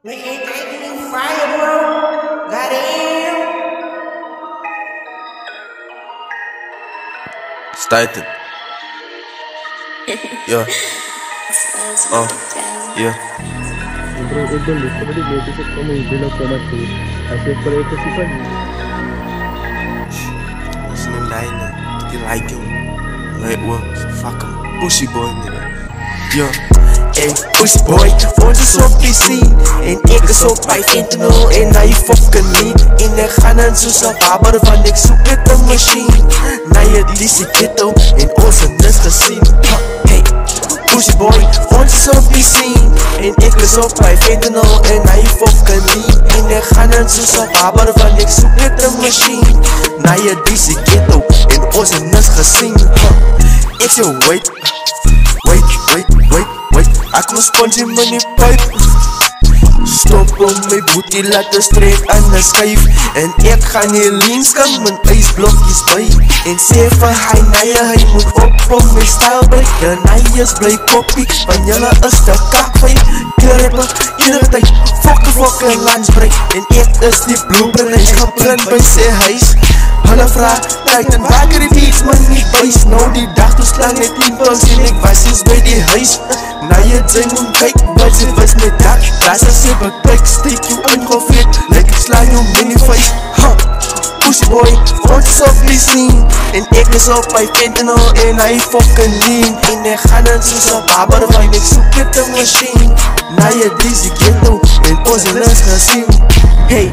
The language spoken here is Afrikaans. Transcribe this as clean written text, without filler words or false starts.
They ain't taking fire, bro. Goddamn. Started. Yeah. Yeah. Bro, एकदम लिटरली लेके से कम ही बिना कमर थे ऐसे पर एक सिफर Listen to that nigga. You like him. Like what? Fuck him. Pussy boy nigga. Yeah. Hey, pussy boy, ons is op die scene en ek is op my fentanyl en hy fucking lean en ek gaan in soos 'n baber want ek soek net 'n machine na jy die ghetto en ons het niks gesien. Hey, pussy boy, ons is op die scene en ek is op my fentanyl en hy fucking lean en ek gaan in soos 'n baber want ek soek net 'n machine na jy die ghetto en ons het niks gesien. Ek sê wait, ek moet sponge in my pipe. Stop om my booty laat streek aan 'n skyf en ek gaan nie lean skam mijn ysblokkies by en sê vir hy moet op my style break en hy is bly koppie van julle is te kakvy krepe iedere tyd fucking lunchbreak en ek is die bloeber en hy geprint by sy huis. Hulle vraag, kijk en waar die beats my nie buis. Nou die dag toe slang het 10 pils en ek was eens by die huis. Na jy sy moet kyk, wat sy was met dak. Daar sy bekijk, steek jou ingevleed, lyk ek slaan jou mini face. Pussy boy, ons is op die scene en ek is op my fentanyl en hy fucking lean en ek gaan in soos 'n baber want ek soek net 'n machine na jy die ghetto en ons het niks gesien. Hey